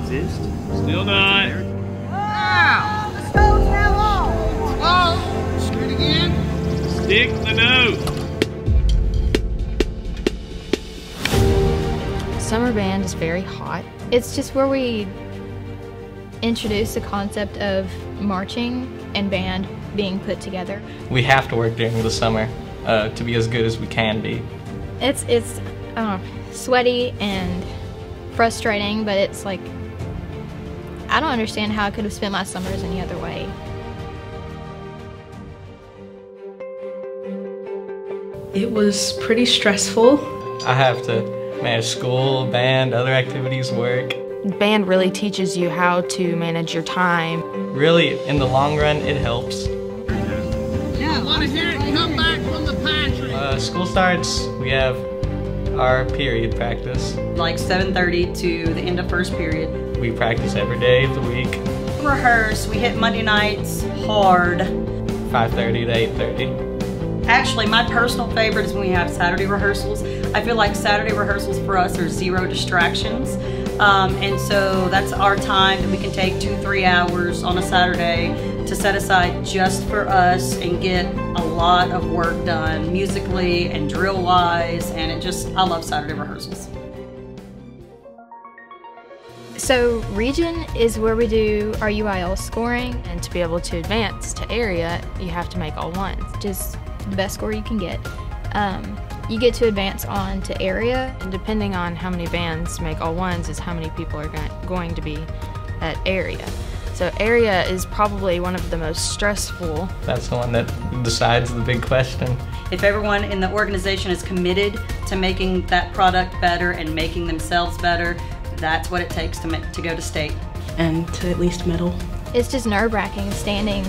exist. Still not. Wow! The stove's now on! Oh! Straight again? Stick the note. Summer band is very hot. It's just where we introduce the concept of marching and band being put together. We have to work during the summer to be as good as we can be. It's sweaty and frustrating, but it's like, I don't understand how I could have spent my summers any other way. It was pretty stressful. I have to manage school, band, other activities, work. Band really teaches you how to manage your time. Really, in the long run, it helps. I want to hear it come back from the pantry. School starts, we have our period practice. Like 7:30 to the end of first period. We practice every day of the week. Rehearse, we hit Monday nights hard. 5:30 to 8:30. Actually, my personal favorite is when we have Saturday rehearsals. I feel like Saturday rehearsals for us are zero distractions. And so that's our time that we can take 2-3 hours on a Saturday to set aside just for us and get a lot of work done musically and drill wise, and I love Saturday rehearsals. So region is where we do our UIL scoring, And to be able to advance to area, you have to make all ones. which is the best score you can get. You get to advance on to area. And depending on how many bands make all ones is how many people are going to be at area. So area is probably one of the most stressful. That's the one that decides the big question. If everyone in the organization is committed to making that product better and making themselves better, that's what it takes to go to state. And to at least medal. It's just nerve-wracking standing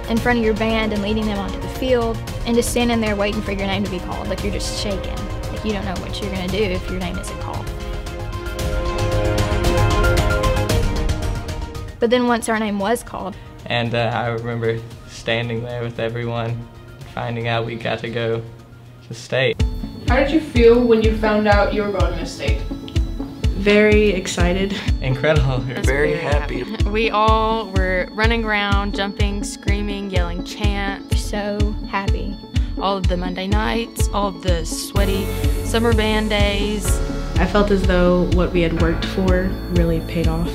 in front of your band and leading them onto the field and just standing there waiting for your name to be called. Like you're just shaking. Like you don't know what you're gonna do if your name isn't called. But then once our name was called. And I remember standing there with everyone, finding out we got to go to state. How did you feel when you found out you were going to state? Very excited. Incredible. Very happy. We all were running around, jumping, screaming, yelling chant. So happy. All of the Monday nights, all of the sweaty summer band days. I felt as though what we had worked for really paid off.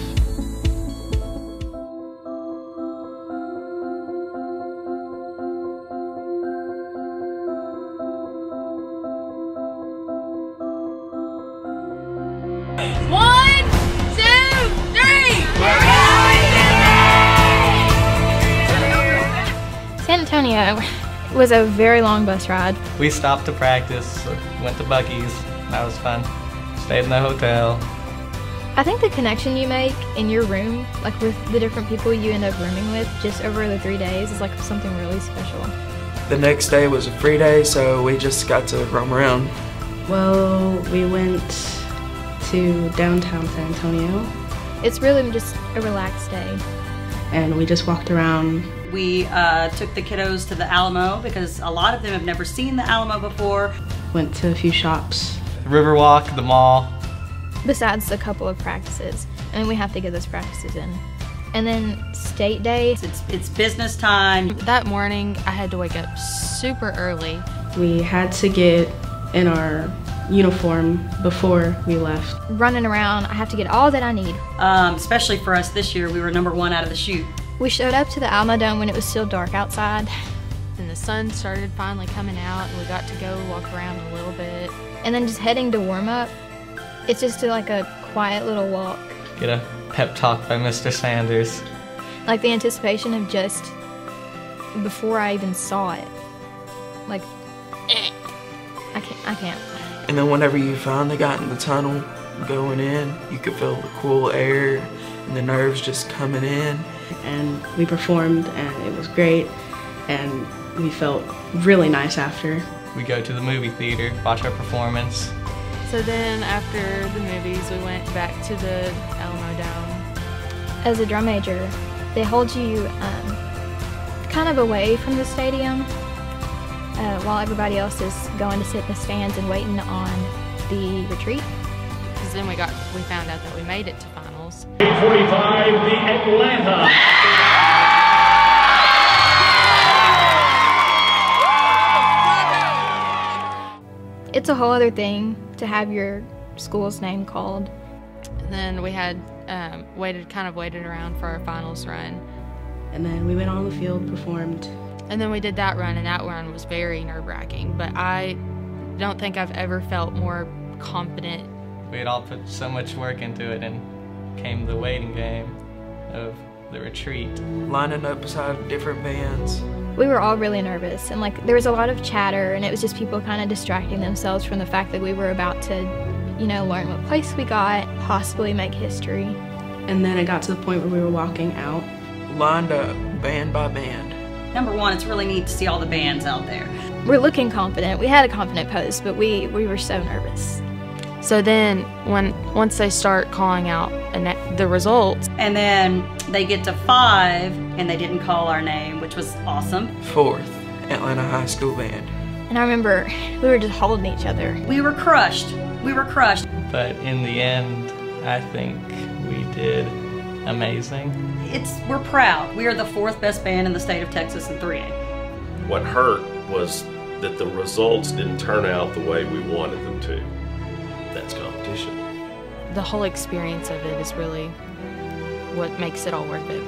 San Antonio was a very long bus ride. We stopped to practice, went to Buc-ee's. That was fun. Stayed in the hotel. I think the connection you make in your room, like with the different people you end up rooming with just over the 3 days, is like something really special. The next day was a free day, so we just got to roam around. Well, we went to downtown San Antonio. It's really just a relaxed day. And we just walked around. We took the kiddos to the Alamo because a lot of them have never seen the Alamo before. Went to a few shops. Riverwalk, the mall. Besides a couple of practices. I mean, we have to get those practices in. And then state day. It's business time. That morning, I had to wake up super early. We had to get in our uniform before we left. Running around, I have to get all that I need. Especially for us this year, we were #1 out of the chute. We showed up to the Alamo Dome when it was still dark outside. And the sun started finally coming out, and we got to go walk around a little bit. And then just heading to warm up, it's just like a quiet little walk. Get a pep talk by Mr. Sanders. Like the anticipation of just, before I even saw it, like, I can't. And then whenever you finally got in the tunnel going in, you could feel the cool air and the nerves just coming in. And we performed and it was great and we felt really nice after. We go to the movie theater, watch our performance. So then after the movies, we went back to the Alamo Dome. As a drum major, they hold you kind of away from the stadium while everybody else is going to sit in the stands and waiting on the retreat. Because then we found out that we made it to finals. 45, the Atlanta. It's a whole other thing to have your school's name called. And then we had waited around for our finals run. And then we went on the field, performed. And then we did that run, and that run was very nerve-wracking, but I don't think I've ever felt more confident. We had all put so much work into it, and came the waiting game of the retreat. Lining up beside different bands. We were all really nervous, and there was a lot of chatter, and it was just people kind of distracting themselves from the fact that we were about to, learn what place we got, possibly make history. And then it got to the point where we were walking out. Lined up, band by band. Number one, it's really neat to see all the bands out there. We're looking confident. We had a confident pose, but we were so nervous. So then, once they start calling out the results, and then they get to 5, and they didn't call our name, which was awesome. 4th, Atlanta High School Band. And I remember we were just holding each other. We were crushed. We were crushed. But in the end, I think we did amazing. We're proud. We are the 4th best band in the state of Texas in 3A. What hurt was that the results didn't turn out the way we wanted them to. That's competition. The whole experience of it is really what makes it all worth it.